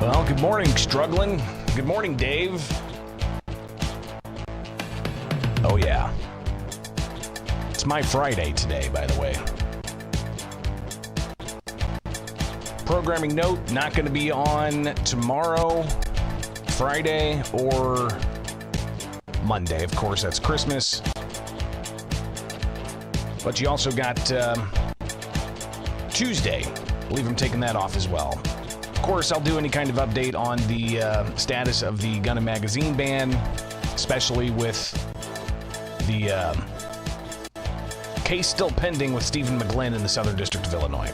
Well, good morning, struggling. Good morning, Dave. Oh, yeah. It's my Friday today, by the way. Programming note, not going to be on tomorrow, Friday, or Monday. Of course, that's Christmas. But you also got Tuesday. I believe I'm taking that off as well. Of course, I'll do any kind of update on the status of the gun and magazine ban, especially with the case still pending with Stephen McGlynn in the Southern District of Illinois.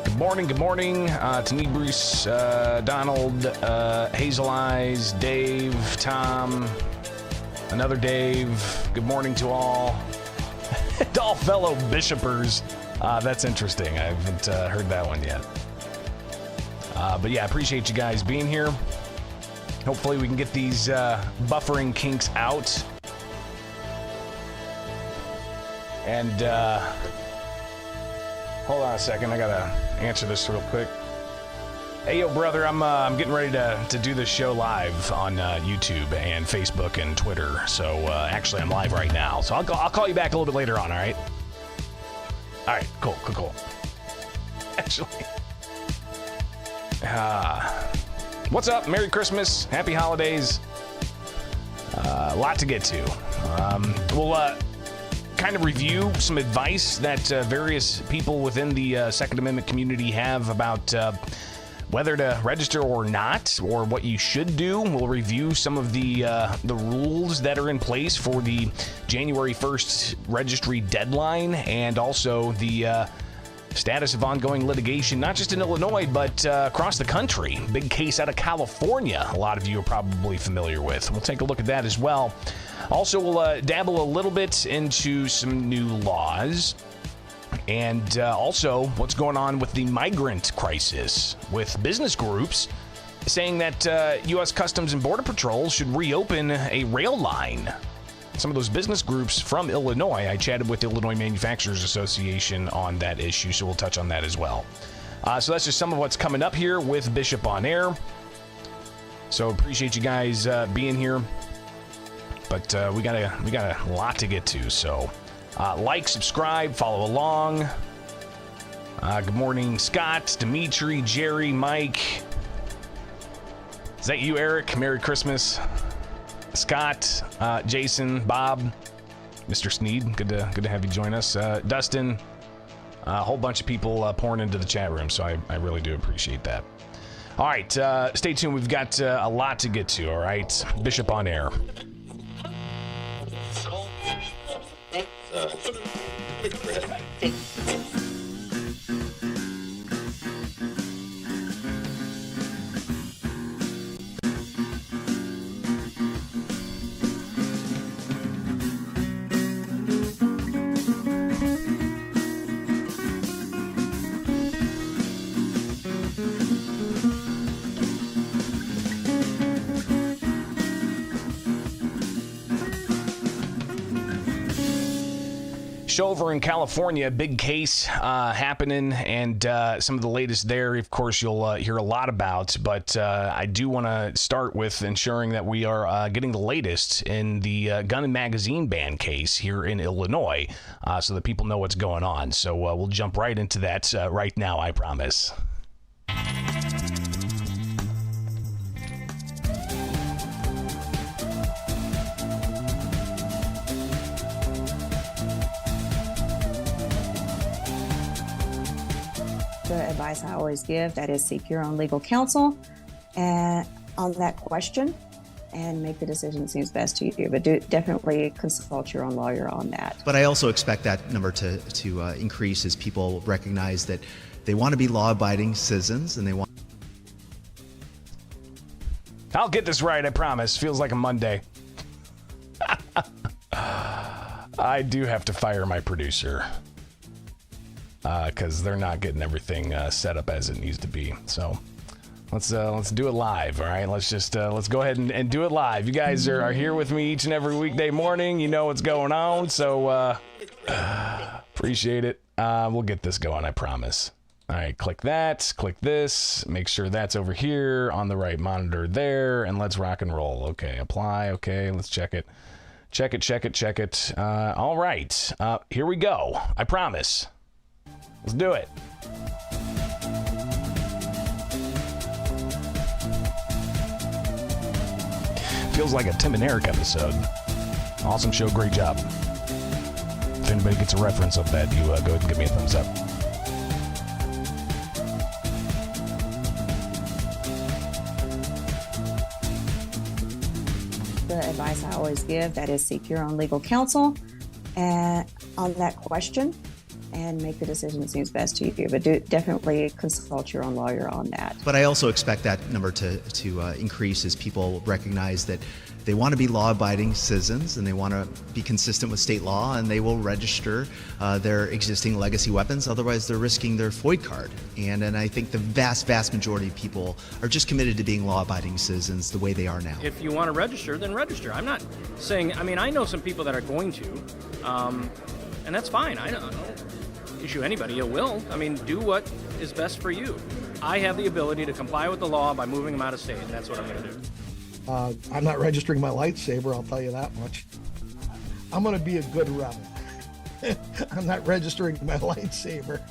Good morning to Need Bruce, Donald, Hazel Eyes, Dave, Tom, another Dave. Good morning to all. And all fellow bishopers. That's interesting. I haven't heard that one yet. But yeah, I appreciate you guys being here. Hopefully we can get these buffering kinks out. And hold on a second. I gotta answer this real quick. Hey, yo, brother, I'm getting ready to do this show live on YouTube and Facebook and Twitter. So actually, I'm live right now. So I'll call you back a little bit later on. All right. All right, cool. Actually, what's up? Merry Christmas, Happy Holidays. A lot to get to. We'll kind of review some advice that various people within the Second Amendment community have about whether to register or not, or what you should do. We'll review some of the rules that are in place for the January 1st registry deadline, and also the status of ongoing litigation, not just in Illinois, but across the country. Big case out of California, a lot of you are probably familiar with. We'll take a look at that as well. Also, we'll dabble a little bit into some new laws. And also, what's going on with the migrant crisis, with business groups saying that U.S. Customs and Border Patrol should reopen a rail line. Some of those business groups from Illinois, I chatted with the Illinois Manufacturers Association on that issue, so we'll touch on that as well. So that's just some of what's coming up here with Bishop on Air. So appreciate you guys being here. But we got a lot to get to, so... like, subscribe, follow along. Good morning, Scott, Dimitri, Jerry, Mike. Is that you, Eric? Merry Christmas. Scott, Jason, Bob, Mr. Sneed. Good to have you join us. Dustin, a whole bunch of people pouring into the chat room, so I really do appreciate that. All right, stay tuned. We've got a lot to get to, all right? Bishop on Air. Show over in California, big case happening, and some of the latest there, of course, you'll hear a lot about. But I do want to start with ensuring that we are getting the latest in the gun and magazine ban case here in Illinois, so that people know what's going on. So we'll jump right into that right now, I promise. The advice I always give, that is, seek your own legal counsel on that question. and make the decision that seems best to you. But definitely consult your own lawyer on that. But I also expect that number to increase as people recognize that they want to be law-abiding citizens and they want. I'll get this right, I promise. Feels like a Monday. I do have to fire my producer because they're not getting everything set up as it needs to be. So let's do it live. All right, let's go ahead and do it live. You guys are here with me each and every weekday morning. You know what's going on, so appreciate it. We'll get this going, I promise. All right, click that, click this, make sure that's over here on the right monitor there, and let's rock and roll. Okay, apply. Okay, let's check it. Check it. All right, here we go. I promise. Let's do it. Feels like a Tim and Eric episode. Awesome show, great job. If anybody gets a reference of that, you go ahead and give me a thumbs up. The advice I always give, that is seek your own legal counsel on that question and make the decision that seems best to you. But definitely consult your own lawyer on that. But I also expect that number to increase as people recognize that they want to be law-abiding citizens and they want to be consistent with state law, and they will register their existing legacy weapons. Otherwise, they're risking their FOID card. And I think the vast majority of people are just committed to being law-abiding citizens the way they are now. If you want to register, then register. I'm not saying, I know some people that are going to, and that's fine. I don't issue anybody a will. Do what is best for you. I have the ability to comply with the law by moving them out of state, and that's what I'm going to do. I'm not registering my lightsaber, I'll tell you that much. I'm going to be a good rebel. I'm not registering my lightsaber.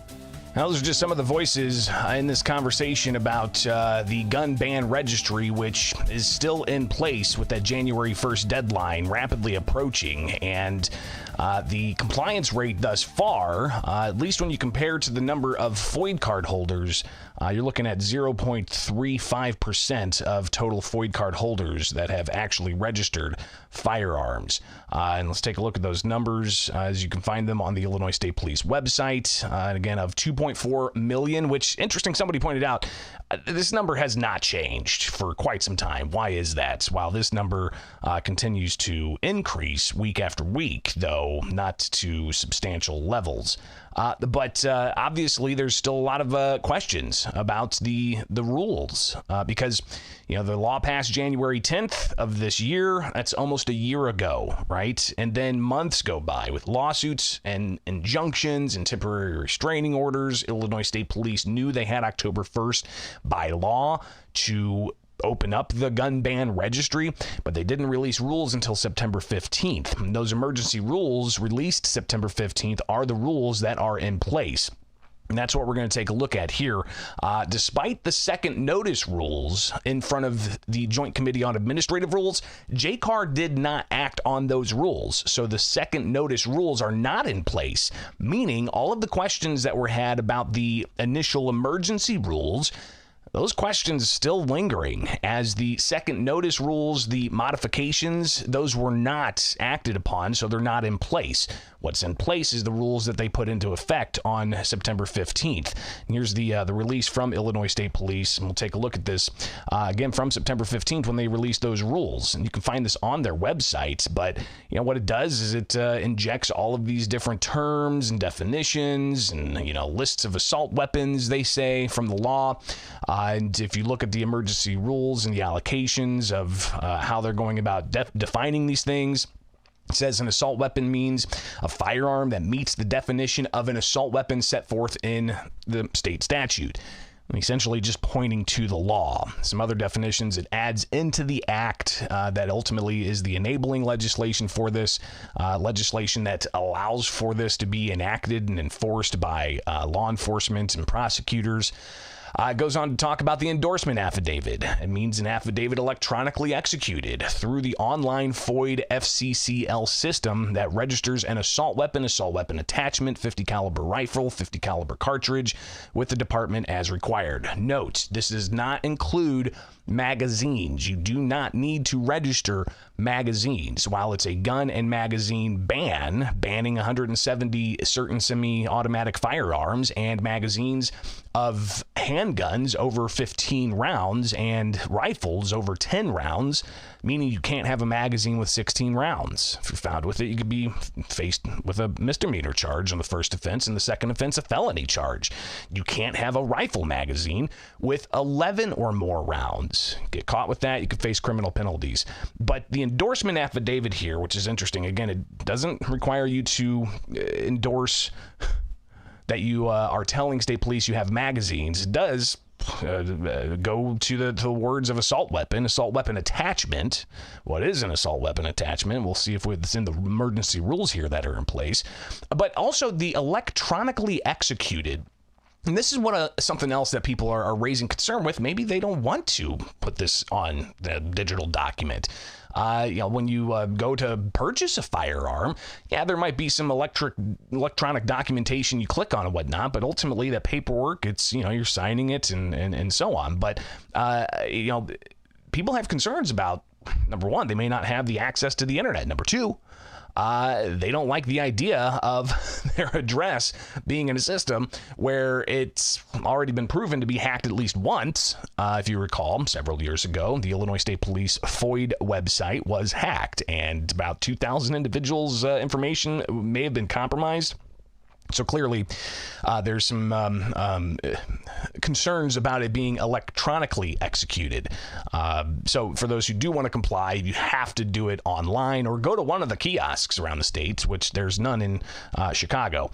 Now, those are just some of the voices in this conversation about the gun ban registry, which is still in place with that January 1st deadline rapidly approaching. And the compliance rate thus far, at least when you compare to the number of FOID card holders, you're looking at 0.35% of total FOID card holders that have actually registered firearms. And let's take a look at those numbers as you can find them on the Illinois State Police website. And again, of 2.4 million, which, interesting, somebody pointed out, this number has not changed for quite some time. Why is that? While this number continues to increase week after week, though not to substantial levels. But obviously, there's still a lot of questions about the rules because, the law passed January 10th of this year. That's almost a year ago, right? And then months go by with lawsuits and injunctions and temporary restraining orders. Illinois State Police knew they had October 1st by law to open up the gun ban registry, but they didn't release rules until September 15th. And those emergency rules released September 15th are the rules that are in place. And that's what we're going to take a look at here. Despite the second notice rules in front of the Joint Committee on Administrative Rules, JCAR did not act on those rules. So the second notice rules are not in place, meaning all of the questions that were had about the initial emergency rules, those questions still lingering, as the second notice rules, the modifications, those were not acted upon, so they're not in place. What's in place is the rules that they put into effect on September 15th. And here's the release from Illinois State Police, and we'll take a look at this again from September 15th when they released those rules. And you can find this on their website, but what it does is it injects all of these different terms and definitions and lists of assault weapons, they say, from the law. And if you look at the emergency rules and the allocations of how they're going about defining these things, it says an assault weapon means a firearm that meets the definition of an assault weapon set forth in the state statute. Essentially just pointing to the law. Some other definitions it adds into the act that ultimately is the enabling legislation for this, legislation that allows for this to be enacted and enforced by law enforcement and prosecutors. It goes on to talk about the endorsement affidavit. It means an affidavit electronically executed through the online FOID FCCL system that registers an assault weapon attachment, 50 caliber rifle, 50 caliber cartridge with the department as required. Note, this does not include magazines. You do not need to register magazines. While it's a gun and magazine banning 170 certain semi-automatic firearms and magazines of handguns over 15 rounds and rifles over 10 rounds, meaning you can't have a magazine with 16 rounds. If you're found with it, you could be faced with a misdemeanor charge on the first offense, and the second offense a felony charge. You can't have a rifle magazine with 11 or more rounds. Get caught with that, you could face criminal penalties. But the endorsement affidavit here, which is interesting, again, it doesn't require you to endorse that you are telling state police you have magazines. It does go to the words of assault weapon attachment. What is an assault weapon attachment? We'll see if it's in the emergency rules here that are in place. But also the electronically executed. And this is something else that people are raising concern with. Maybe they don't want to put this on the digital document. When you go to purchase a firearm, there might be some electronic documentation you click on and whatnot, but ultimately that paperwork, it's, you're signing it and so on. But, people have concerns about, number one, they may not have the access to the internet. Number two, they don't like the idea of their address being in a system where it's already been proven to be hacked at least once. If you recall, several years ago, the Illinois State Police FOID website was hacked, and about 2,000 individuals' information may have been compromised. So clearly, there's some concerns about it being electronically executed. So for those who do want to comply, you have to do it online or go to one of the kiosks around the state, which there's none in Chicago,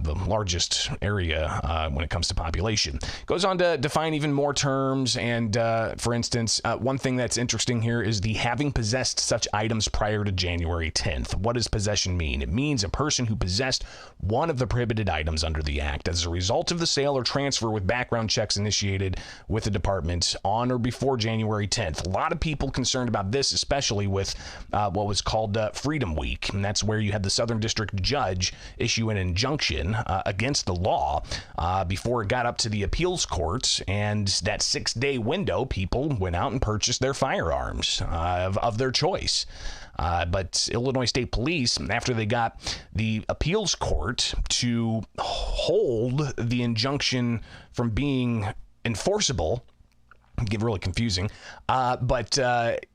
the largest area when it comes to population. Goes on to define even more terms. And for instance, one thing that's interesting here is the having possessed such items prior to January 10th. What does possession mean? It means a person who possessed one of the prohibited items under the act as a result of the sale or transfer with background checks initiated with the department on or before January 10th. A lot of people concerned about this, especially with what was called Freedom Week, and that's where you had the Southern District judge issue an injunction against the law before it got up to the appeals courts, and that 6-day window, people went out and purchased their firearms of their choice. But Illinois State Police, after they got the appeals court to hold the injunction from being enforceable, get really confusing, but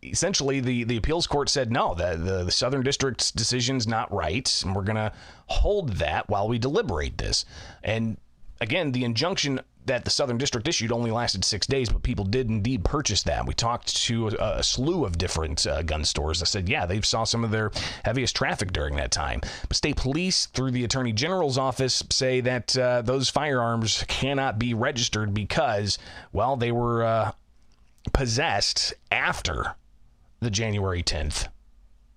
essentially the appeals court said, no, the Southern District's decision's not right, and we're going to hold that while we deliberate this. And again, the injunction that the Southern District issued only lasted 6 days, but people did indeed purchase that. We talked to a slew of different gun stores that said, they saw some of their heaviest traffic during that time. But state police, through the Attorney General's office, say that those firearms cannot be registered because, they were possessed after the January 10th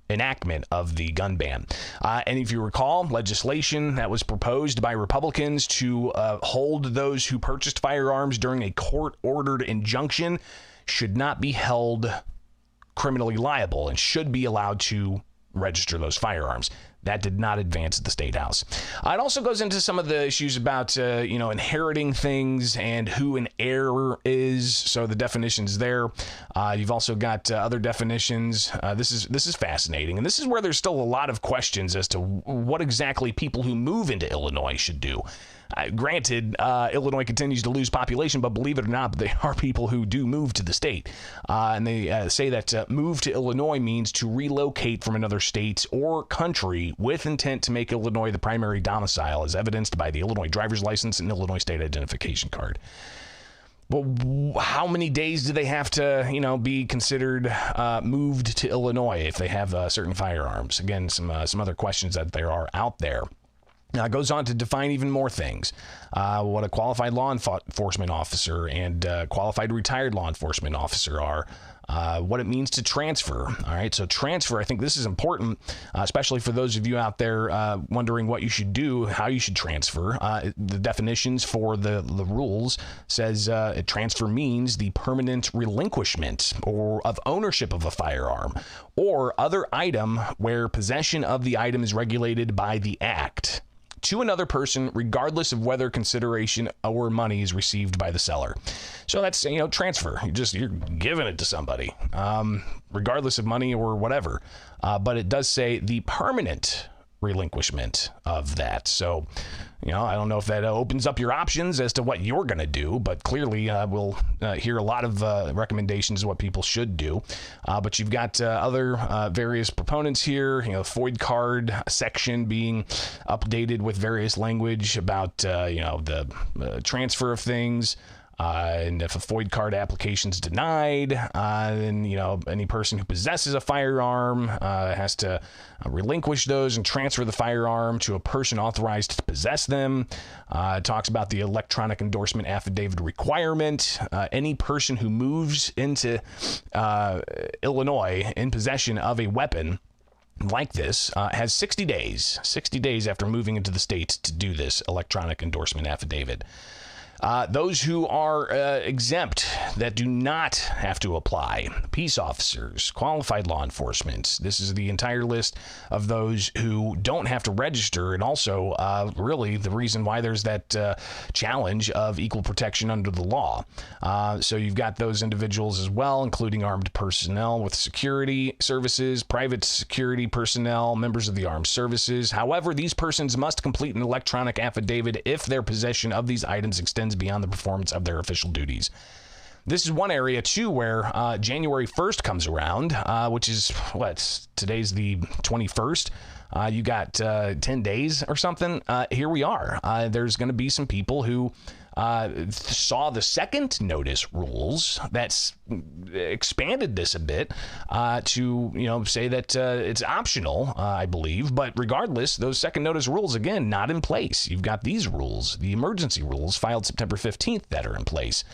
enactment of the gun ban. And if you recall, legislation that was proposed by Republicans to hold those who purchased firearms during a court-ordered injunction should not be held criminally liable and should be allowed to register those firearms. That did not advance at the State House. It also goes into some of the issues about, inheriting things and who an heir is. So the definitions there. You've also got other definitions. This is fascinating. And this is where there's still a lot of questions as to what exactly people who move into Illinois should do. Granted, Illinois continues to lose population, but believe it or not, there are people who do move to the state. And they say that move to Illinois means to relocate from another state or country with intent to make Illinois the primary domicile, as evidenced by the Illinois driver's license and Illinois state identification card. But how many days do they have to, be considered moved to Illinois if they have certain firearms? Again, some other questions that there are out there. Now, it goes on to define even more things. What a qualified law enforcement officer and qualified retired law enforcement officer are. what it means to transfer. All right, so transfer, I think this is important, especially for those of you out there wondering what you should do, how you should transfer. The definitions for the rules says transfer means the permanent relinquishment or of ownership of a firearm or other item where possession of the item is regulated by the act to another person, regardless of whether consideration or money is received by the seller. So that's, transfer. You're giving it to somebody, regardless of money or whatever. But it does say the permanent relinquishment of that. So, I don't know if that opens up your options as to what you're going to do, but clearly we'll hear a lot of recommendations of what people should do. But you've got other various proponents here, the FOID card section being updated with various language about, the transfer of things. And if a FOID card application is denied, then, any person who possesses a firearm has to relinquish those and transfer the firearm to a person authorized to possess them. It talks about the electronic endorsement affidavit requirement. Any person who moves into Illinois in possession of a weapon like this has 60 days after moving into the state to do this electronic endorsement affidavit. Those who are exempt, that do not have to apply: peace officers, qualified law enforcement. This is the entire list of those who don't have to register, and also really the reason why there's that challenge of equal protection under the law. So you've got those individuals as well, including armed personnel with security services, private security personnel, members of the armed services. However, these persons must complete an electronic affidavit if their possession of these items extends beyond the performance of their official duties. This is one area, too, where January 1st comes around, which is, today's the 21st. You got 10 days or something. Here we are. There's going to be some people who saw the second notice rules that's expanded this a bit to, say that it's optional, I believe. But regardless, those second notice rules, again, not in place. You've got these rules, the emergency rules filed September 15th that are in place.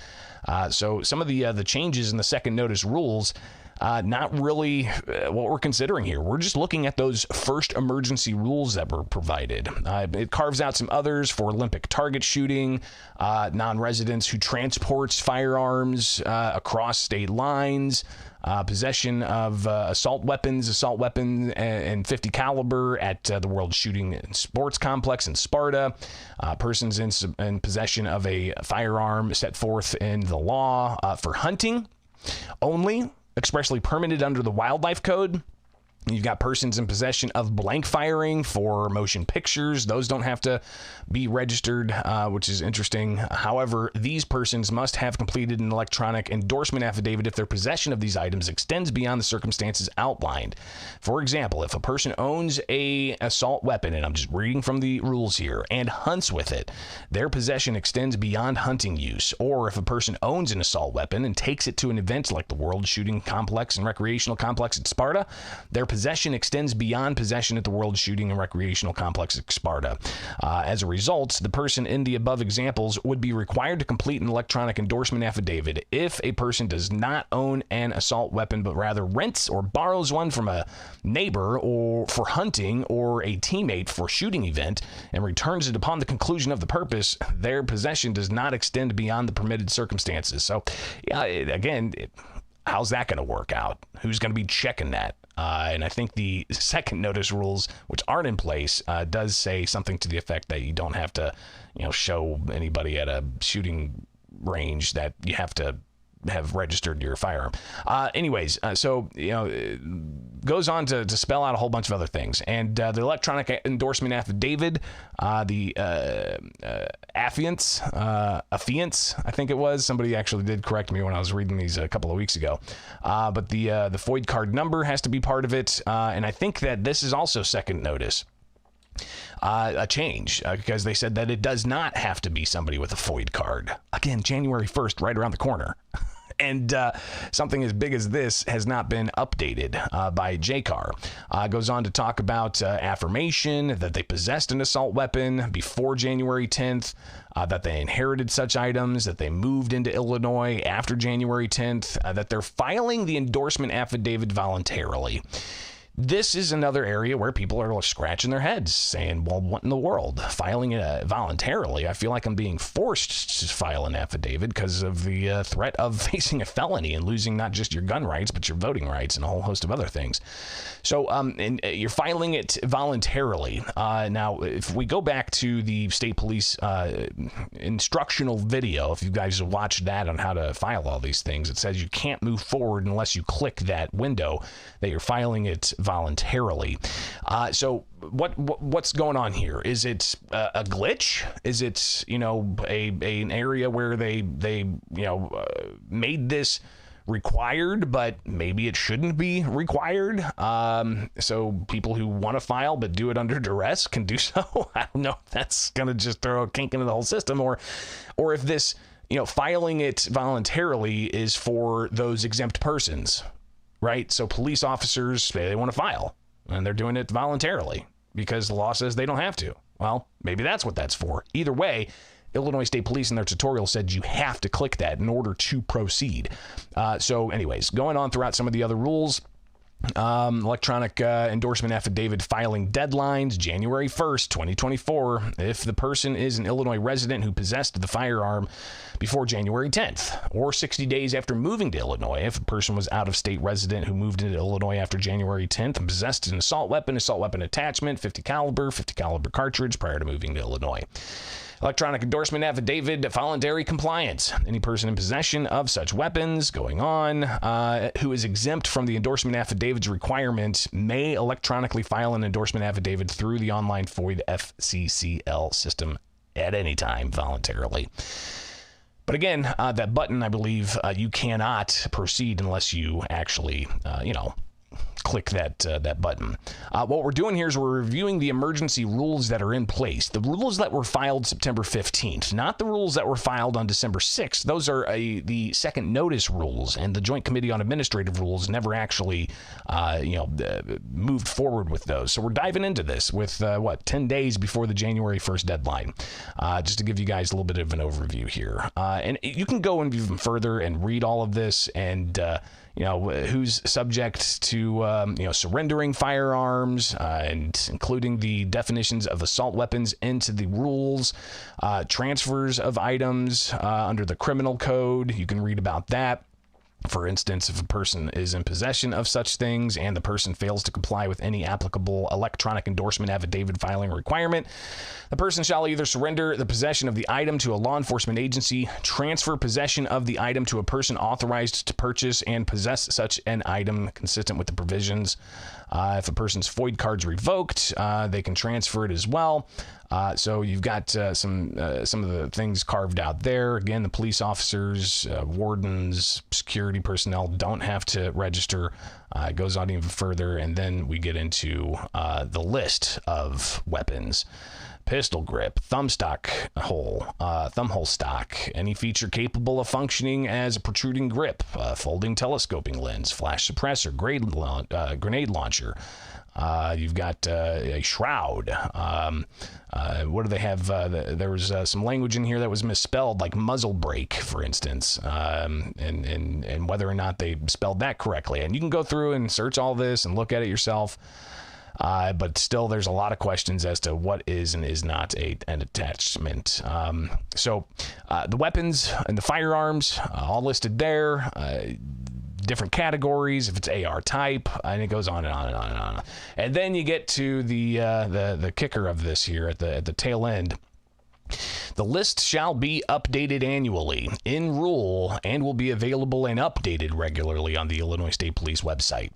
So some of the changes in the second notice rules, not really what we're considering here. We're just looking at those first emergency rules that were provided. It carves out some others for Olympic target shooting, non-residents who transports firearms across state lines, possession of assault weapon and .50 caliber at the World Shooting and Sports Complex in Sparta, persons in possession of a firearm set forth in the law for hunting only, expressly permitted under the Wildlife Code. You've got persons in possession of blank firing for motion pictures. Those don't have to be registered, which is interesting. However, these persons must have completed an electronic endorsement affidavit if their possession of these items extends beyond the circumstances outlined. For example, if a person owns an assault weapon, and I'm just reading from the rules here, and hunts with it, their possession extends beyond hunting use. Or if a person owns an assault weapon and takes it to an event like the World Shooting Complex and Recreational Complex at Sparta, their possession extends beyond possession at the World Shooting and Recreational Complex at Sparta. As a result, the person in the above examples would be required to complete an electronic endorsement affidavit if a person does not own an assault weapon, but rather rents or borrows one from a neighbor or for hunting or a teammate for shooting event and returns it upon the conclusion of the purpose. Their possession does not extend beyond the permitted circumstances. So, how's that going to work out? Who's going to be checking that? And I think the second notice rules, which aren't in place, does say something to the effect that you don't have to, show anybody at a shooting range that you have to have registered your firearm. So goes on to spell out a whole bunch of other things. And the electronic endorsement affidavit, the affiance, I think it was. Somebody actually did correct me when I was reading these a couple of weeks ago. But the FOID card number has to be part of it. And I think that this is also second notice. A change because they said that it does not have to be somebody with a FOID card. Again, January 1st, right around the corner. And something as big as this has not been updated by JCAR. Goes on to talk about affirmation, that they possessed an assault weapon before January 10th, that they inherited such items, that they moved into Illinois after January 10th, that they're filing the endorsement affidavit voluntarily. This is another area where people are scratching their heads saying, well, what in the world? Filing it voluntarily? I feel like I'm being forced to file an affidavit because of the threat of facing a felony and losing not just your gun rights, but your voting rights and a whole host of other things. So and you're filing it voluntarily. Now, if we go back to the state police instructional video, if you guys watched that on how to file all these things, it says you can't move forward unless you click that window that you're filing it voluntarily. So what's going on here? Is it a glitch? Is it an area where they made this required, but maybe it shouldn't be required? So people who want to file but do it under duress can do so. I don't know if that's gonna just throw a kink into the whole system, or if this filing it voluntarily is for those exempt persons. Right? So police officers, they want to file, and they're doing it voluntarily because the law says they don't have to. Well, maybe that's what that's for. Either way, Illinois State Police in their tutorial said you have to click that in order to proceed. So anyways, going on throughout some of the other rules, electronic endorsement affidavit filing deadlines, January 1st, 2024, if the person is an Illinois resident who possessed the firearm before January 10th, or 60 days after moving to Illinois, if a person was out-of-state resident who moved into Illinois after January 10th and possessed an assault weapon attachment, 50 caliber cartridge prior to moving to Illinois. Electronic endorsement affidavit, voluntary compliance. Any person in possession of such weapons, going on, who is exempt from the endorsement affidavit's requirement may electronically file an endorsement affidavit through the online FOID FCCL system at any time voluntarily. But again, that button, I believe you cannot proceed unless you actually, click that button. What we're doing here is we're reviewing the emergency rules that are in place. The rules that were filed September 15th, not the rules that were filed on December 6th. Those are the second notice rules, and the Joint Committee on Administrative Rules never actually, moved forward with those. So we're diving into this with, 10 days before the January 1st deadline, just to give you guys a little bit of an overview here. And you can go even further and read all of this and, who's subject to, surrendering firearms, and including the definitions of assault weapons into the rules, transfers of items under the criminal code. You can read about that. For instance, if a person is in possession of such things and the person fails to comply with any applicable electronic endorsement affidavit filing requirement, the person shall either surrender the possession of the item to a law enforcement agency, transfer possession of the item to a person authorized to purchase and possess such an item consistent with the provisions. If a person's FOID card's revoked, they can transfer it as well. So you've got some of the things carved out there. Again, the police officers, wardens, security personnel don't have to register. It goes on even further, and then we get into the list of weapons. Pistol grip, thumb hole stock, any feature capable of functioning as a protruding grip, folding telescoping lens, flash suppressor, grenade launcher. You've got a shroud. What do they have? There was some language in here that was misspelled, like muzzle brake, for instance, and whether or not they spelled that correctly. And you can go through and search all this and look at it yourself. But still, there's a lot of questions as to what is and is not an attachment. So the weapons and the firearms, all listed there. Different categories, if it's AR type, and it goes on and on and on and on. And then you get to the kicker of this here at the tail end. The list shall be updated annually in rule and will be available and updated regularly on the Illinois State Police website.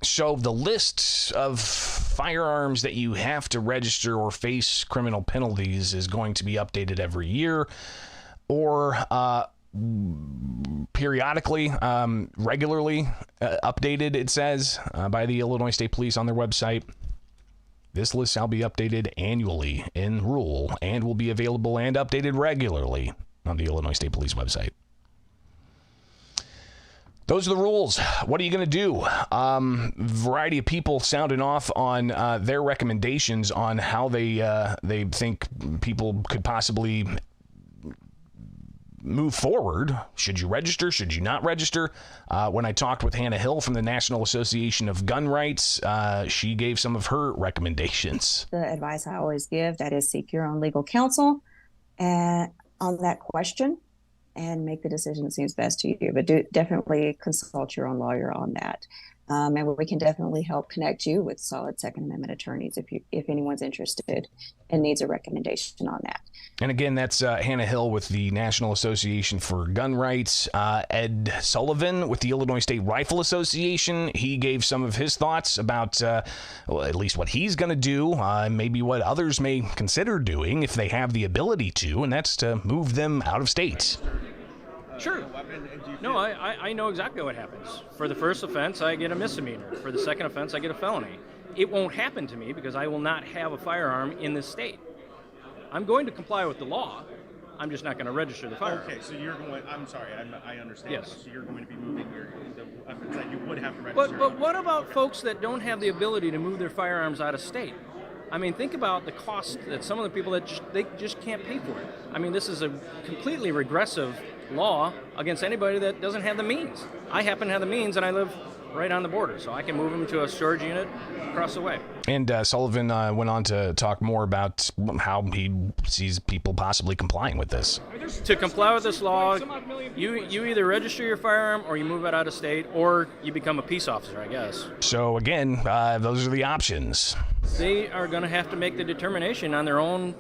So the list of firearms that you have to register or face criminal penalties is going to be updated every year, or periodically, regularly updated, it says, by the Illinois State Police on their website. This list shall be updated annually in rule and will be available and updated regularly on the Illinois State Police website. Those are the rules. What are you going to do? Variety of people sounding off on their recommendations on how they think people could possibly move forward. Should you register? Should you not register? When I talked with Hannah Hill from the National Association of Gun Rights, she gave some of her recommendations. The advice I always give, that is seek your own legal counsel on that question and make the decision that seems best to you. But definitely consult your own lawyer on that. And we can definitely help connect you with solid Second Amendment attorneys if anyone's interested and needs a recommendation on that. And again, that's Hannah Hill with the National Association for Gun Rights. Ed Sullivan with the Illinois State Rifle Association. He gave some of his thoughts about, well, at least what he's going to do, maybe what others may consider doing if they have the ability to, and that's to move them out of state. Sure. No, I know exactly what happens. For the first offense, I get a misdemeanor. For the second offense, I get a felony. It won't happen to me because I will not have a firearm in this state. I'm going to comply with the law. I'm just not going to register the firearm. Okay, so you're going. I'm sorry, I understand. Yes. So you're going to be moving the offense that you would have to register. But what about folks that don't have the ability to move their firearms out of state? I mean, think about the cost that some of the people that they just can't pay for it. I mean, this is a completely regressive law against anybody that doesn't have the means. I happen to have the means, and I live right on the border, so I can move them to a storage unit across the way. And Sullivan went on to talk more about how he sees people possibly complying with this. To comply with this law, you either register your firearm or you move it out of state, or you become a peace officer, I guess. So again, those are the options. They are going to have to make the determination on their own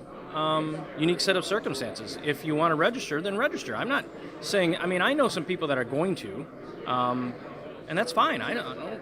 unique set of circumstances. If you want to register, then register. I'm not saying, I mean, I know some people that are going to, and that's fine. I don't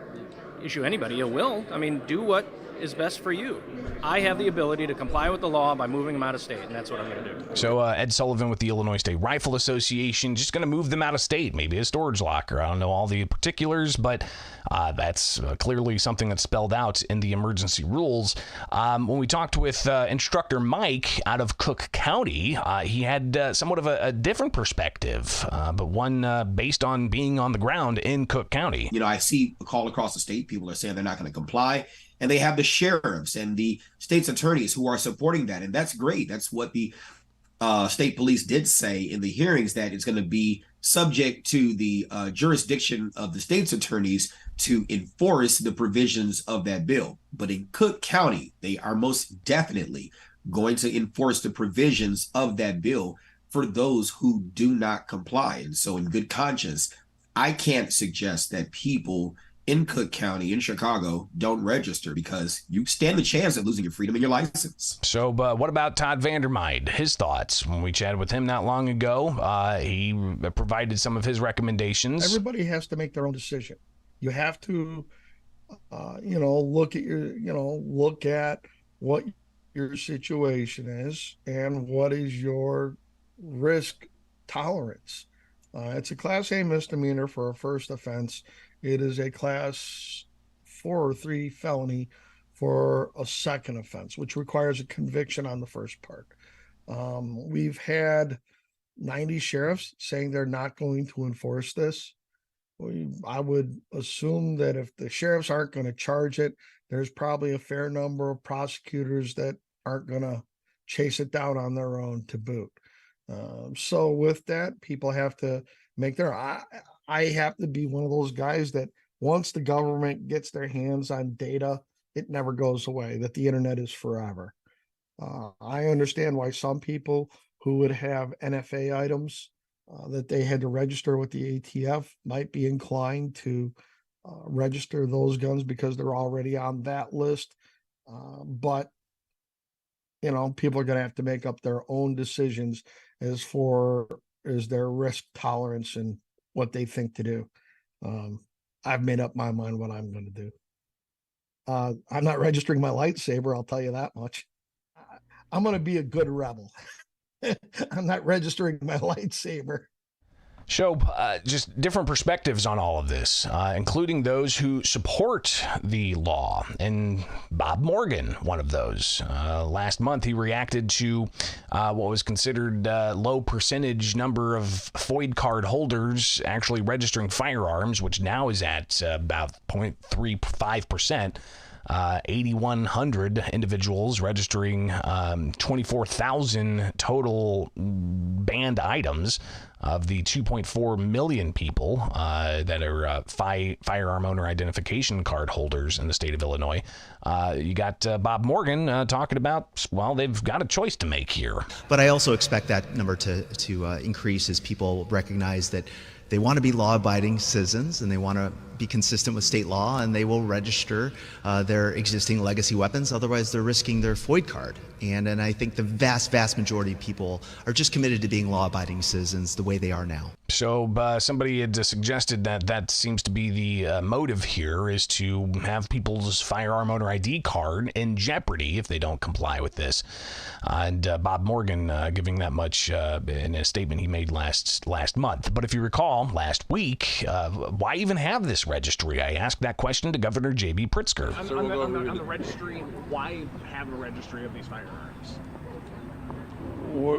issue anybody a will. I mean, do what is best for you. I have the ability to comply with the law by moving them out of state, and that's what I'm going to do. So Ed Sullivan with the Illinois State Rifle Association, just going to move them out of state, maybe a storage locker. I don't know all the particulars, but that's clearly something that's spelled out in the emergency rules. When we talked with instructor Mike out of Cook County, he had somewhat of a different perspective, but one based on being on the ground in Cook County. You know, I see a call across the state. People are saying they're not going to comply. And they have the sheriffs and the state's attorneys who are supporting that. And that's great. That's what the state police did say in the hearings, that it's going to be subject to the jurisdiction of the state's attorneys to enforce the provisions of that bill. But in Cook County, they are most definitely going to enforce the provisions of that bill for those who do not comply. And so in good conscience, I can't suggest that people in Cook County, in Chicago, don't register, because you stand the chance of losing your freedom and your license. So what about Todd Vandermeide? His thoughts when we chatted with him not long ago. He provided some of his recommendations. Everybody has to make their own decision. You have to, look at what your situation is and what is your risk tolerance. It's a Class A misdemeanor for a first offense. It is a Class 4 or 3 felony for a second offense, which requires a conviction on the first part. We've had 90 sheriffs saying they're not going to enforce this. I would assume that if the sheriffs aren't going to charge it, there's probably a fair number of prosecutors that aren't going to chase it down on their own to boot. So with that, people have to make their... I have to be one of those guys that once the government gets their hands on data, it never goes away, that the internet is forever. I understand why some people who would have NFA items that they had to register with the ATF might be inclined to register those guns because they're already on that list. But, people are going to have to make up their own decisions as their risk tolerance and what they think to do. I've made up my mind what I'm going to do. I'm not registering my lightsaber, I'll tell you that much. I'm going to be a good rebel. I'm not registering my lightsaber. So, just different perspectives on all of this, including those who support the law. And Bob Morgan, one of those. Last month, he reacted to what was considered low percentage number of FOID card holders actually registering firearms, which now is at about 0.35%. 8,100 individuals registering 24,000 total banned items of the 2.4 million people that are firearm owner identification card holders in the state of Illinois. You got Bob Morgan talking about, well, they've got a choice to make here. But I also expect that number to increase as people recognize that they want to be law-abiding citizens and they want to be consistent with state law, and they will register their existing legacy weapons. Otherwise, they're risking their FOID card. And I think the vast majority of people are just committed to being law-abiding citizens the way they are now. So somebody had suggested that seems to be the motive here, is to have people's firearm owner ID card in jeopardy if they don't comply with this. And Bob Morgan giving that much in a statement he made last month. But if you recall, last week, why even have this registry? I asked that question to Governor J.B. Pritzker. On the registry, why have a registry of these firearms?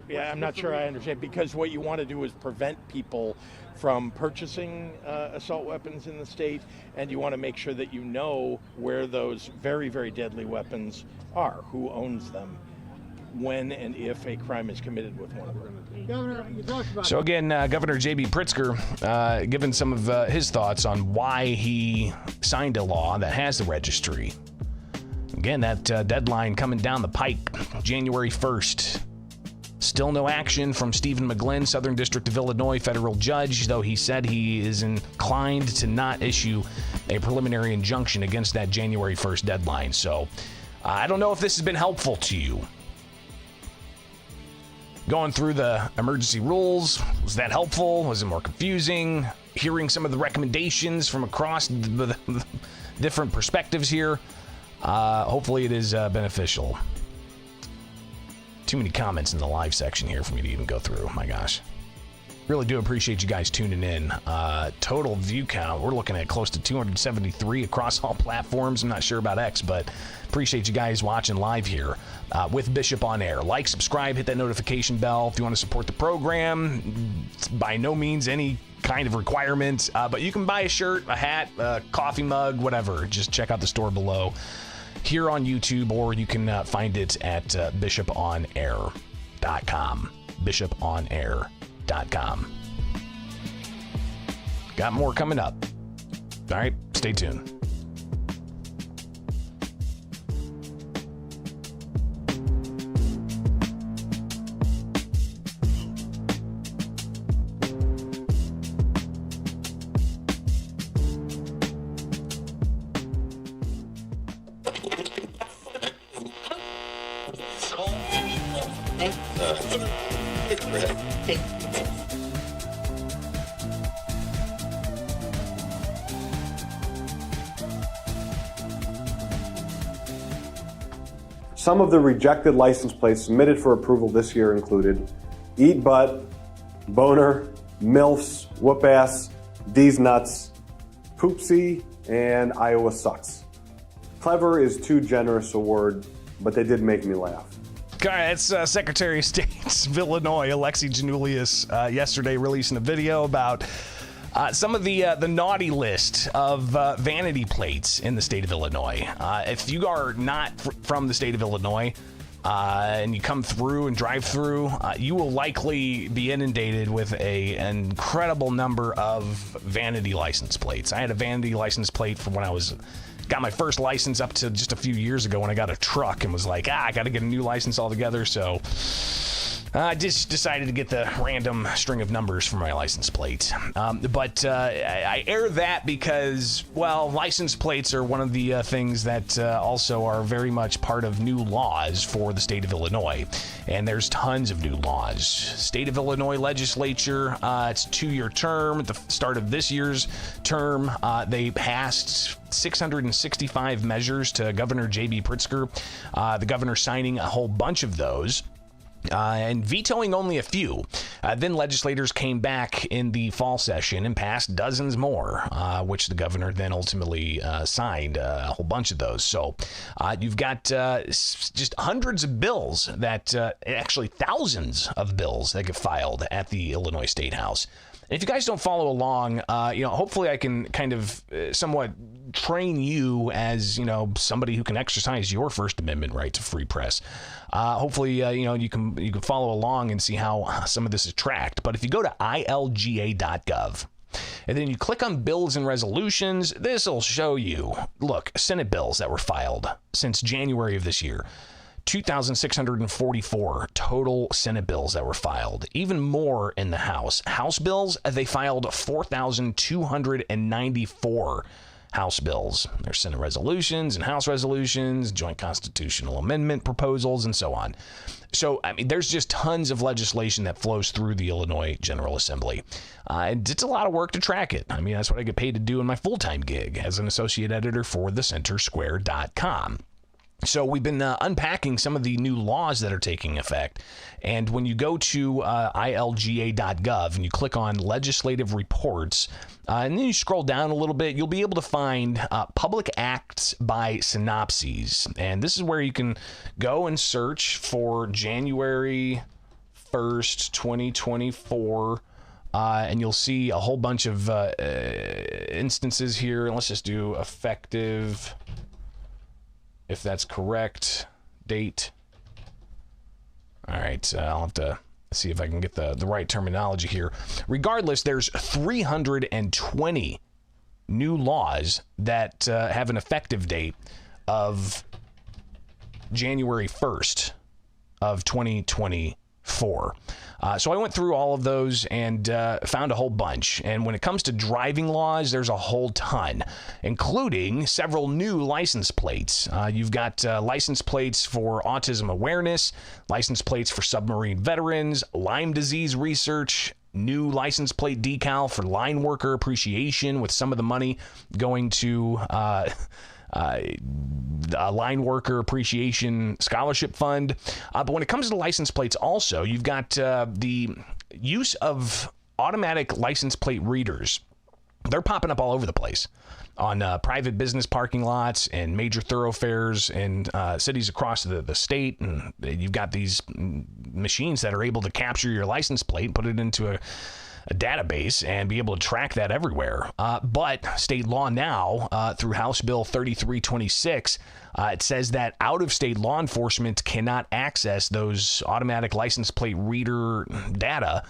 Yeah, I'm not sure I understand, because what you want to do is prevent people from purchasing assault weapons in the state, and you want to make sure that you know where those very, very deadly weapons are, who owns them, when and if a crime is committed with one of them. So again, Governor J.B. Pritzker giving some of his thoughts on why he signed a law that has the registry. Again, that deadline coming down the pike, January 1st. Still no action from Stephen McGlynn, Southern District of Illinois federal judge, though he said he is inclined to not issue a preliminary injunction against that January 1st deadline. So I don't know if this has been helpful to you. Going through the emergency rules, was that helpful? Was it more confusing? Hearing some of the recommendations from across the different perspectives here. Hopefully it is beneficial. Too many comments in the live section here for me to even go through. My gosh. Really do appreciate you guys tuning in. Total view count, we're looking at close to 273 across all platforms. I'm not sure about X, but appreciate you guys watching live here with Bishop on Air. Like, subscribe, hit that notification bell if you want to support the program. It's by no means any kind of requirement, but you can buy a shirt, a hat, a coffee mug, whatever. Just check out the store below here on YouTube, or you can find it at bishoponair.com. bishoponair.com. Got more coming up. All right, stay tuned. Some of the rejected license plates submitted for approval this year included Eat Butt, Boner, MILFs, Whoop Ass, D's Nuts, Poopsie, and Iowa Sucks. Clever is too generous a word, but they did make me laugh. All right, it's Secretary of State of Illinois, Alexi Janulius, yesterday releasing a video about some of the naughty list of vanity plates in the state of Illinois. If you are not from the state of Illinois and you come through and drive through, you will likely be inundated with an incredible number of vanity license plates. I had a vanity license plate from when I got my first license up to just a few years ago when I got a truck and was like, I got to get a new license altogether. So I just decided to get the random string of numbers for my license plate. But I air that because, well, license plates are one of the things that also are very much part of new laws for the state of Illinois. And there's tons of new laws. State of Illinois legislature, it's a 2-year term. At the start of this year's term, they passed 665 measures to Governor J.B. Pritzker. The governor signing a whole bunch of those. And vetoing only a few. Then legislators came back in the fall session and passed dozens more, which the governor then ultimately signed a whole bunch of those. So you've got just hundreds of bills that, actually thousands of bills that get filed at the Illinois State House. And if you guys don't follow along, hopefully I can kind of somewhat train you as, somebody who can exercise your First Amendment right to free press. Hopefully, you can follow along and see how some of this is tracked. But if you go to ilga.gov, and then you click on bills and resolutions, this will show you, look, Senate bills that were filed since January of this year. 2,644 total Senate bills that were filed. Even more in the House. House bills, they filed 4,294 House bills. There's Senate resolutions and House resolutions, joint constitutional amendment proposals, and so on. So, there's just tons of legislation that flows through the Illinois General Assembly. And it's a lot of work to track it. That's what I get paid to do in my full-time gig as an associate editor for thecentersquare.com. So we've been unpacking some of the new laws that are taking effect. And when you go to ilga.gov and you click on legislative reports, and then you scroll down a little bit, you'll be able to find public acts by synopses. And this is where you can go and search for January 1st, 2024. And you'll see a whole bunch of instances here. Let's just do effective, if that's correct, date. All right, I'll have to see if I can get the right terminology here. Regardless, there's 320 new laws that have an effective date of January 1st of 2024. So I went through all of those and found a whole bunch. And when it comes to driving laws, there's a whole ton, including several new license plates. You've got license plates for autism awareness, license plates for submarine veterans, Lyme disease research, new license plate decal for line worker appreciation, with some of the money going to a line worker appreciation scholarship fund. But when it comes to license plates also, you've got the use of automatic license plate readers. They're popping up all over the place on private business parking lots and major thoroughfares in cities across the state. And you've got these machines that are able to capture your license plate, put it into a database, and be able to track that everywhere. But state law now, through House Bill 3326, it says that out-of-state law enforcement cannot access those automatic license plate reader data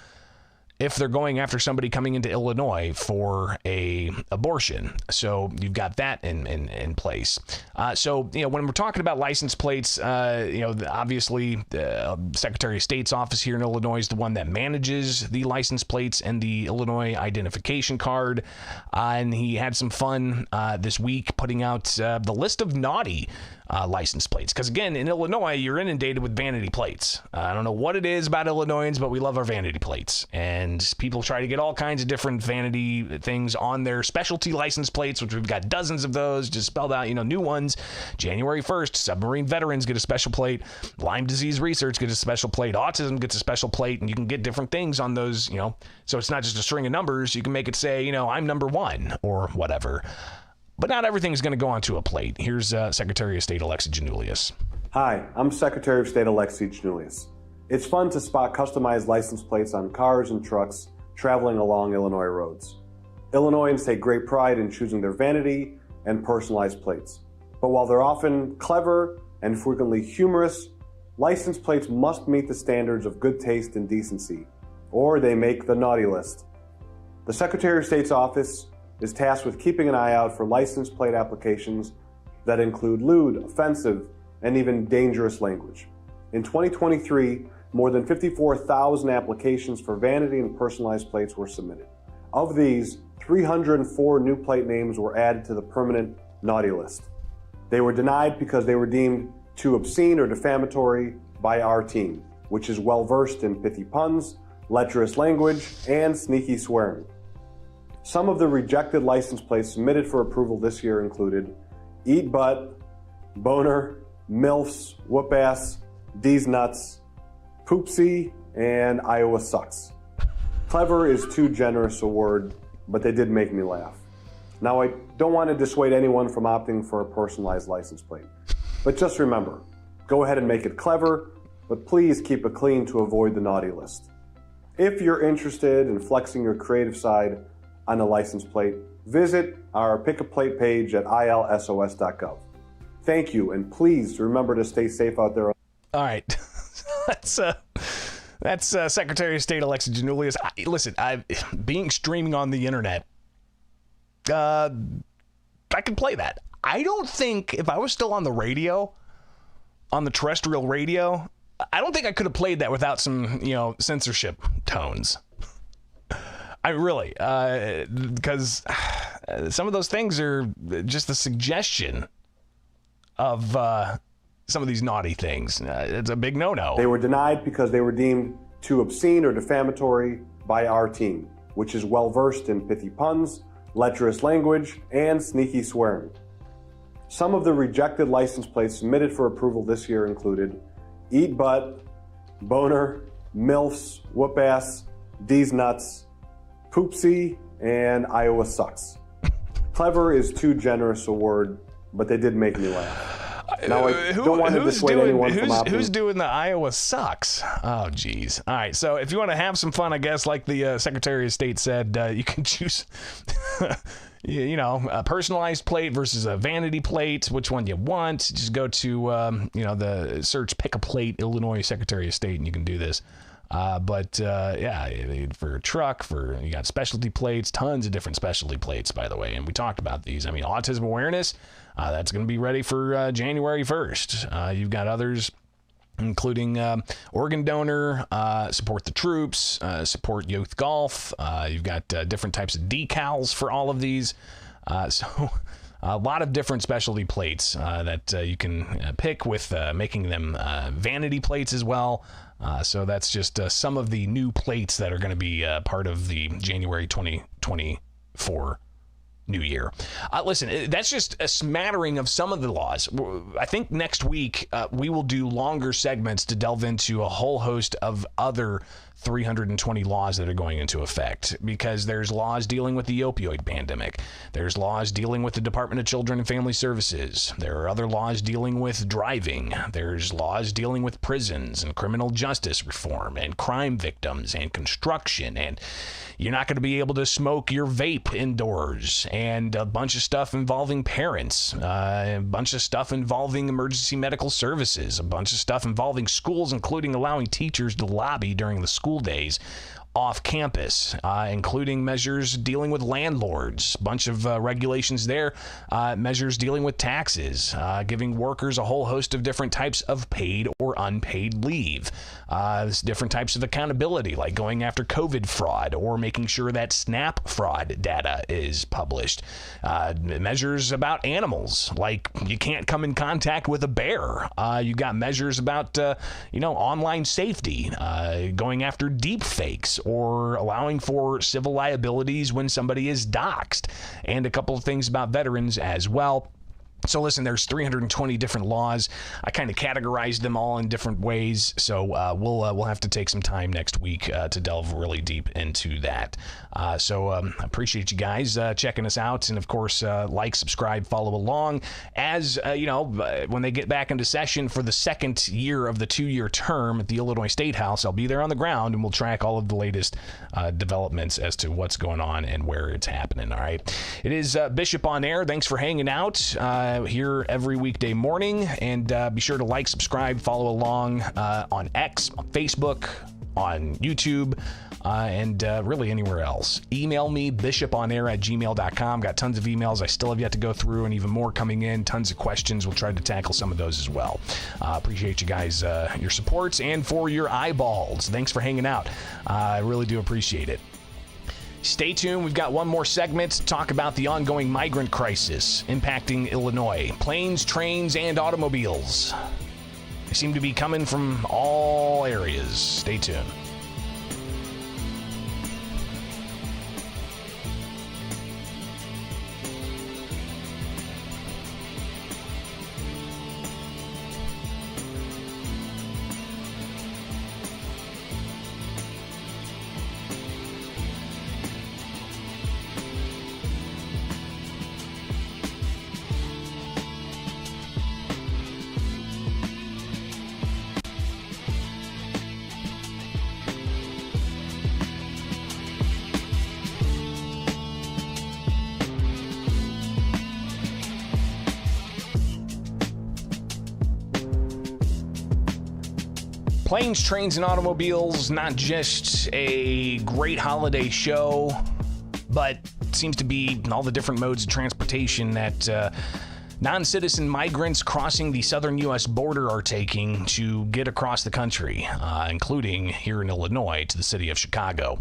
if they're going after somebody coming into Illinois for a abortion. So you've got that in place. So, when we're talking about license plates, obviously the Secretary of State's office here in Illinois is the one that manages the license plates and the Illinois identification card. And he had some fun this week putting out the list of naughty license plates. Because again, in Illinois, you're inundated with vanity plates. I don't know what it is about Illinoisans, but we love our vanity plates. And people try to get all kinds of different vanity things on their specialty license plates, which we've got dozens of those, just spelled out, new ones. January 1st, submarine veterans get a special plate. Lyme disease research gets a special plate. Autism gets a special plate. And you can get different things on those, So it's not just a string of numbers. You can make it say, I'm number 1 or whatever. But not everything's going to go onto a plate. Here's Secretary of State Alexi Janulius. Hi, I'm Secretary of State Alexi Janulius. It's fun to spot customized license plates on cars and trucks traveling along Illinois roads. Illinoisans take great pride in choosing their vanity and personalized plates. But while they're often clever and frequently humorous, license plates must meet the standards of good taste and decency, or they make the naughty list. The Secretary of State's office is tasked with keeping an eye out for license plate applications that include lewd, offensive, and even dangerous language. In 2023, more than 54,000 applications for vanity and personalized plates were submitted. Of these, 304 new plate names were added to the permanent naughty list. They were denied because they were deemed too obscene or defamatory by our team, which is well versed in pithy puns, lecherous language, and sneaky swearing. Some of the rejected license plates submitted for approval this year included Eat Butt, Boner, MILFs, Whoop Ass, D's Nuts, Poopsie, and Iowa Sucks. Clever is too generous a word, but they did make me laugh. Now, I don't want to dissuade anyone from opting for a personalized license plate. But just remember, go ahead and make it clever, but please keep it clean to avoid the naughty list. If you're interested in flexing your creative side on a license plate, visit our Pick a Plate page at ilsos.gov. Thank you, and please remember to stay safe out there. All right. That's Secretary of State Alexa Giannoulias. Listen, being streaming on the internet, I can play that. I don't think if I was still on the radio, on the terrestrial radio, I don't think I could have played that without some, censorship tones. I really, because some of those things are just a suggestion of some of these naughty things. It's a big no-no. They were denied because they were deemed too obscene or defamatory by our team, which is well-versed in pithy puns, lecherous language, and sneaky swearing. Some of the rejected license plates submitted for approval this year included Eat Butt, Boner, MILFs, Whoop Ass, D's Nuts, Poopsie, and Iowa Sucks. Clever is too generous a word, but they did make me laugh. Now, I don't want to dissuade anyone from opting. Who's doing the Iowa Sucks? Oh, geez. All right, so if you want to have some fun, I guess, like the Secretary of State said, you can choose, a personalized plate versus a vanity plate, which one you want. Just go to, the search Pick a Plate Illinois Secretary of State, and you can do this. For a truck, you got specialty plates, tons of different specialty plates, by the way. And we talked about these. I mean, autism awareness, that's going to be ready for January 1st. You've got others, including organ donor, support the troops, support youth golf. You've got different types of decals for all of these. So a lot of different specialty plates that you can pick with making them vanity plates as well. So that's just some of the new plates that are going to be part of the January 2024 new year. Listen, that's just a smattering of some of the laws. I think next week we will do longer segments to delve into a whole host of other 320 laws that are going into effect, because there's laws dealing with the opioid pandemic. There's laws dealing with the Department of Children and Family Services. There are other laws dealing with driving. There's laws dealing with prisons and criminal justice reform and crime victims and construction. And you're not going to be able to smoke your vape indoors, and a bunch of stuff involving parents, a bunch of stuff involving emergency medical services, a bunch of stuff involving schools, including allowing teachers to lobby during the school days off campus, including measures dealing with landlords, a bunch of regulations there, measures dealing with taxes, giving workers a whole host of different types of paid or unpaid leave, different types of accountability, like going after COVID fraud or making sure that SNAP fraud data is published, measures about animals, like you can't come in contact with a bear. You got measures about, online safety, going after deep fakes, or allowing for civil liabilities when somebody is doxxed, and a couple of things about veterans as well. So listen, there's 320 different laws. I kind of categorized them all in different ways. So we'll have to take some time next week to delve really deep into that. So I appreciate you guys checking us out. And of course, like, subscribe, follow along. As when they get back into session for the second year of the 2-year term at the Illinois State House, I'll be there on the ground, and we'll track all of the latest developments as to what's going on and where it's happening. All right. It is Bishop on Air. Thanks for hanging out here every weekday morning, and be sure to like, subscribe, follow along on X, on Facebook, on YouTube, and really anywhere else. Email me, bishoponair@gmail.com. Got tons of emails I still have yet to go through, and even more coming in. Tons of questions. We'll try to tackle some of those as well. Appreciate you guys, your supports, and for your eyeballs. Thanks for hanging out. I really do appreciate it. Stay tuned. We've got one more segment to talk about the ongoing migrant crisis impacting Illinois. Planes, trains, and automobiles. They seem to be coming from all areas. Stay tuned. Planes, trains, and automobiles, not just a great holiday show, but seems to be all the different modes of transportation that non-citizen migrants crossing the southern U.S. border are taking to get across the country, including here in Illinois to the city of Chicago.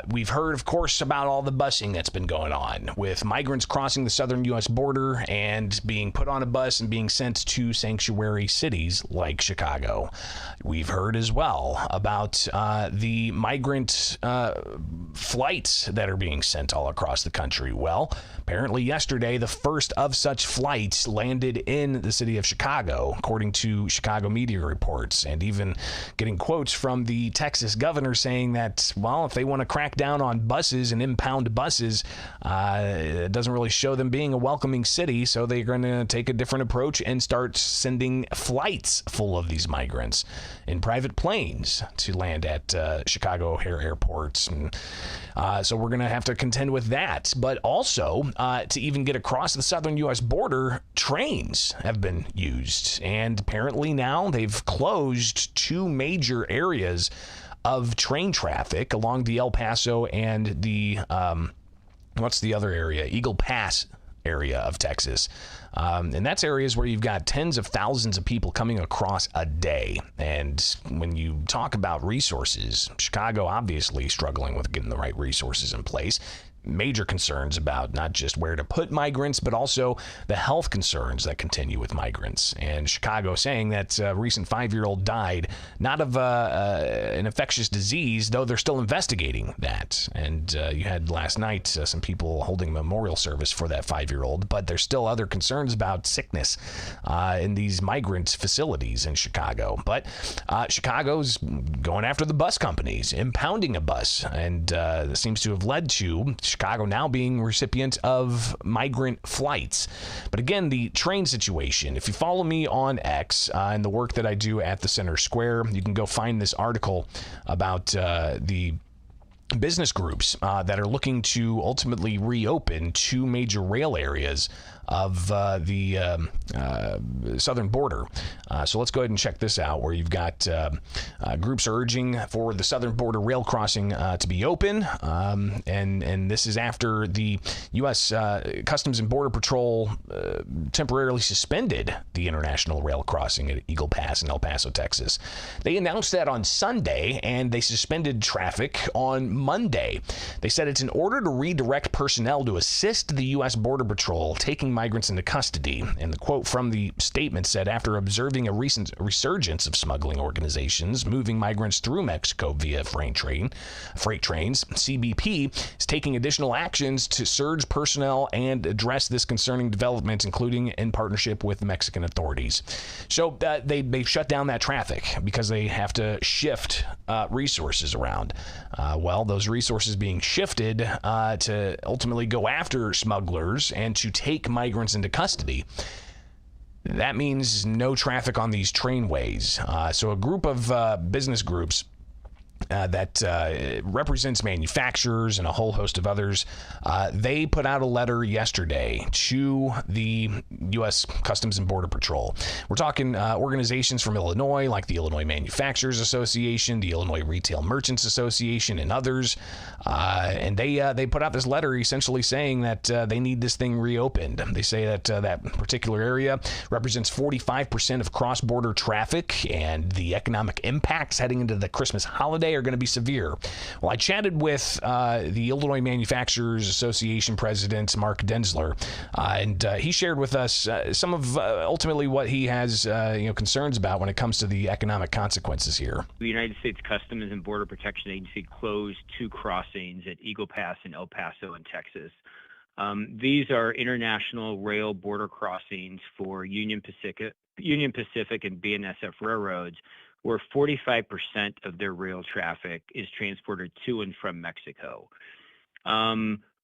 We've heard, of course, about all the busing that's been going on with migrants crossing the southern U.S. border and being put on a bus and being sent to sanctuary cities like Chicago. We've heard as well about the migrant flights that are being sent all across the country. Well, apparently yesterday, the first of such flights landed in the city of Chicago, according to Chicago media reports, and even getting quotes from the Texas governor saying that, well, if they want to crack down on buses and impound buses, it doesn't really show them being a welcoming city, so they're going to take a different approach and start sending flights full of these migrants in private planes to land at Chicago O'Hare airports. And so we're going to have to contend with that. But also, to even get across the southern U.S. border, trains have been used. And apparently now they've closed two major areas of train traffic along the El Paso and the, what's the other area? Eagle Pass area of Texas. And that's areas where you've got tens of thousands of people coming across a day. And when you talk about resources, Chicago obviously struggling with getting the right resources in place. Major concerns about not just where to put migrants, but also the health concerns that continue with migrants. And Chicago saying that a recent 5-year-old died, not of an infectious disease, though they're still investigating that. And you had last night some people holding a memorial service for that 5-year-old, but there's still other concerns about sickness in these migrant facilities in Chicago. But Chicago's going after the bus companies, impounding a bus, and this seems to have led to Chicago now being recipient of migrant flights. But again, the train situation, if you follow me on X and the work that I do at the Center Square, you can go find this article about the business groups that are looking to ultimately reopen two major rail areas of the southern border. So let's go ahead and check this out, where you've got groups urging for the southern border rail crossing to be open. And this is after the U.S. Customs and Border Patrol temporarily suspended the international rail crossing at Eagle Pass in El Paso, Texas. They announced that on Sunday, and they suspended traffic on Monday. They said it's in order to redirect personnel to assist the U.S. Border Patrol taking migrants into custody. And the quote from the statement said, after observing a recent resurgence of smuggling organizations moving migrants through Mexico via freight trains, CBP is taking additional actions to surge personnel and address this concerning development, including in partnership with the Mexican authorities. So they've shut down that traffic because they have to shift resources around. Well, those resources being shifted to ultimately go after smugglers and to take migrants into custody. That means no traffic on these trainways. So a group of business groups that represents manufacturers and a whole host of others. They put out a letter yesterday to the U.S. Customs and Border Patrol. We're talking organizations from Illinois, like the Illinois Manufacturers Association, the Illinois Retail Merchants Association, and others. And they put out this letter essentially saying that they need this thing reopened. They say that that particular area represents 45% of cross-border traffic, and the economic impacts heading into the Christmas holiday are going to be severe. Well, I chatted with the Illinois Manufacturers Association president, Mark Denzler, and he shared with us some of ultimately what he has concerns about when it comes to the economic consequences here. The United States Customs and Border Protection Agency closed two crossings at Eagle Pass and El Paso in Texas. These are international rail border crossings for Union Pacific and BNSF railroads, where 45% of their rail traffic is transported to and from Mexico.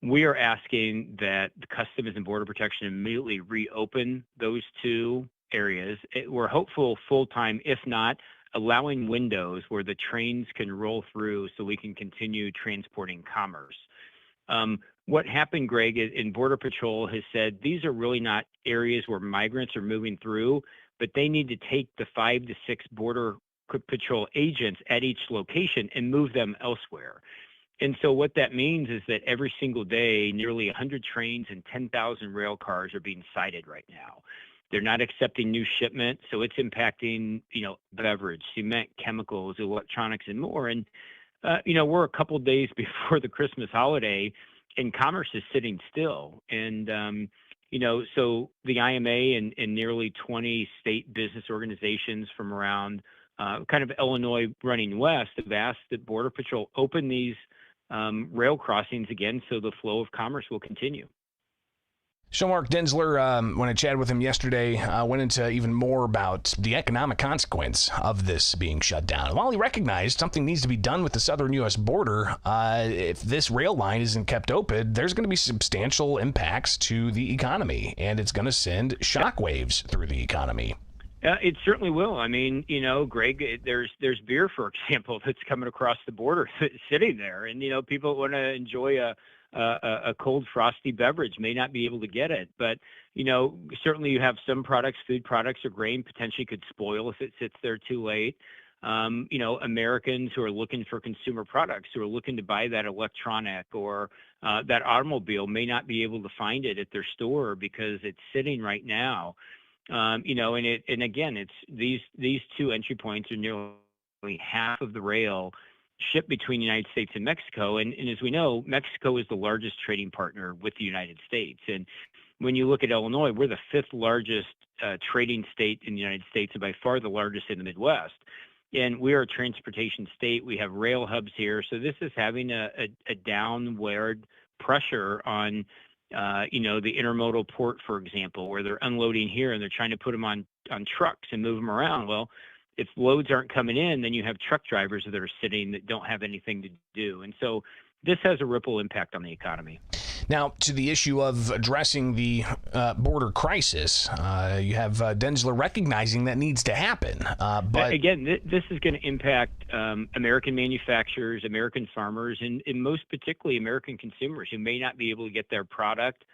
We are asking that the Customs and Border Protection immediately reopen those two areas. We're hopeful full-time, if not, allowing windows where the trains can roll through so we can continue transporting commerce. What happened, Greg, in Border Patrol has said these are really not areas where migrants are moving through, but they need to take the 5 to 6 border Patrol agents at each location and move them elsewhere. And so what that means is that every single day, nearly 100 trains and 10,000 rail cars are being cited right now. They're not accepting new shipment, so it's impacting, beverage, cement, chemicals, electronics, and more. And, we're a couple days before the Christmas holiday, and commerce is sitting still. And, so the IMA and nearly 20 state business organizations from around kind of Illinois running west have asked that Border Patrol open these rail crossings again so the flow of commerce will continue. So Mark Denzler, when I chatted with him yesterday, went into even more about the economic consequence of this being shut down. And while he recognized something needs to be done with the southern U.S. border, if this rail line isn't kept open, there's going to be substantial impacts to the economy, and it's going to send shockwaves through the economy. It certainly will. I mean, Greg, there's beer, for example, that's coming across the border sitting there. And, people want to enjoy a cold, frosty beverage, may not be able to get it. But, certainly you have some products, food products or grain potentially could spoil if it sits there too late. Americans who are looking for consumer products, who are looking to buy that electronic or that automobile may not be able to find it at their store because it's sitting right now. And again, it's these two entry points are nearly half of the rail shipped between the United States and Mexico. And as we know, Mexico is the largest trading partner with the United States. And when you look at Illinois, we're the fifth largest trading state in the United States and by far the largest in the Midwest. And we are a transportation state. We have rail hubs here. So this is having a downward pressure on the intermodal port, for example, where they're unloading here and they're trying to put them on trucks and move them around. Well, if loads aren't coming in, then you have truck drivers that are sitting that don't have anything to do. And so this has a ripple impact on the economy. Now, to the issue of addressing the border crisis, you have Denzler recognizing that needs to happen. But again, this is going to impact American manufacturers, American farmers, and most particularly American consumers who may not be able to get their product.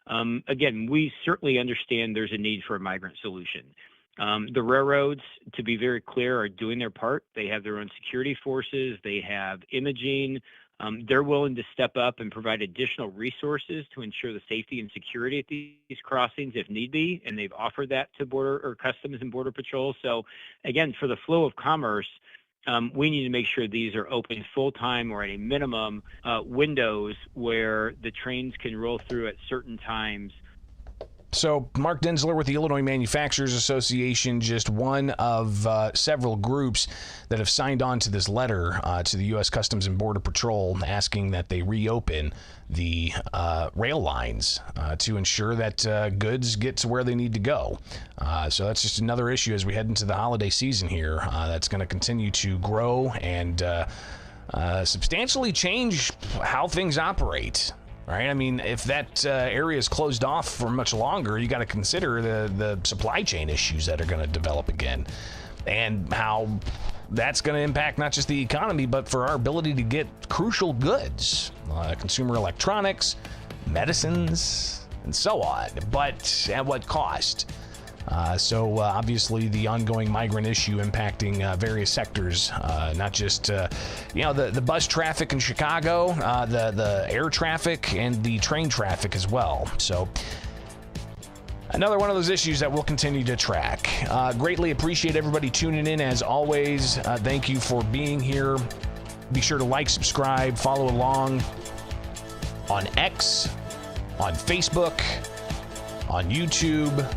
Again, we certainly understand there's a need for a migrant solution. The railroads, to be very clear, are doing their part. They have their own security forces. They have imaging. They're willing to step up and provide additional resources to ensure the safety and security at these crossings if need be, and they've offered that to Border or Customs and Border Patrol. So, again, for the flow of commerce, we need to make sure these are open full-time or at a minimum windows where the trains can roll through at certain times. So Mark Denzler with the Illinois Manufacturers Association, just one of several groups that have signed on to this letter to the U.S. Customs and Border Patrol asking that they reopen the rail lines to ensure that goods get to where they need to go. So that's just another issue as we head into the holiday season here that's going to continue to grow and substantially change how things operate. Right? I mean, if that area is closed off for much longer, you got to consider the supply chain issues that are going to develop again and how that's going to impact not just the economy, but for our ability to get crucial goods, consumer electronics, medicines, and so on. But at what cost? So obviously the ongoing migrant issue impacting various sectors, not just the bus traffic in Chicago, the air traffic, and the train traffic as well. So another one of those issues that we'll continue to track. Greatly appreciate everybody tuning in as always. Thank you for being here. Be sure to like, subscribe, follow along on X, on Facebook, on YouTube.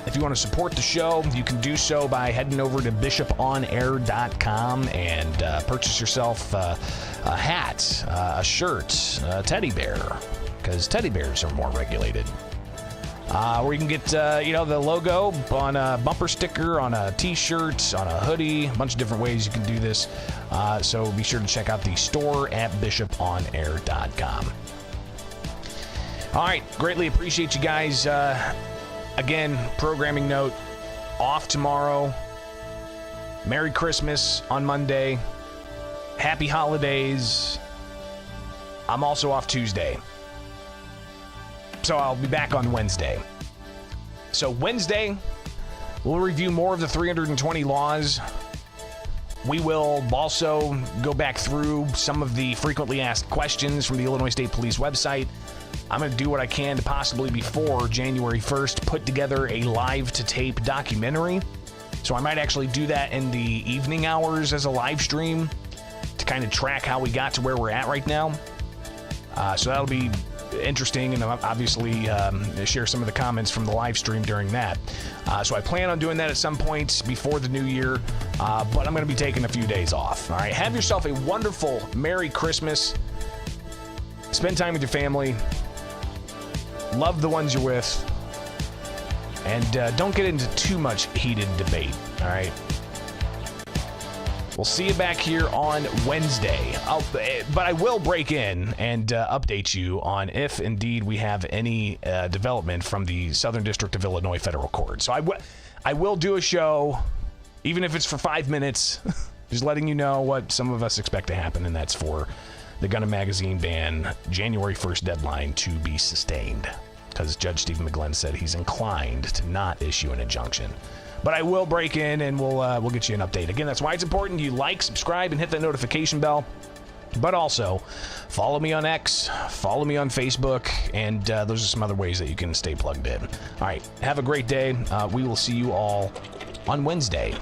If you want to support the show, you can do so by heading over to bishoponair.com and purchase yourself a hat, a shirt, a teddy bear, because teddy bears are more regulated. Where you can get, the logo on a bumper sticker, on a t-shirt, on a hoodie, a bunch of different ways you can do this. So be sure to check out the store at bishoponair.com. All right, greatly appreciate you guys. Again, programming note, off tomorrow. Merry Christmas on Monday. Happy holidays. I'm also off Tuesday. So I'll be back on Wednesday. So Wednesday, we'll review more of the 320 laws We will also go back through some of the frequently asked questions from the Illinois State Police website. I'm going to do what I can to possibly before January 1st put together a live-to-tape documentary. So I might actually do that in the evening hours as a live stream to kind of track how we got to where we're at right now. So that'll be interesting, and obviously share some of the comments from the live stream during that. So I plan on doing that at some point before the new year, but I'm going to be taking a few days off. All right, have yourself a wonderful Merry Christmas. Spend time with your family. Love the ones you're with. And don't get into too much heated debate, all right? We'll see you back here on Wednesday. But I will break in and update you on if indeed we have any development from the Southern District of Illinois Federal Court. So I will do a show, even if it's for 5 minutes, just letting you know what some of us expect to happen, and that's for the Gun and Magazine ban January 1st deadline to be sustained, because Judge Stephen McGlenn said he's inclined to not issue an injunction. But I will break in and we'll get you an update. Again, that's why it's important you like, subscribe, and hit that notification bell. But also, follow me on X, follow me on Facebook, and those are some other ways that you can stay plugged in. All right, have a great day. We will see you all on Wednesday.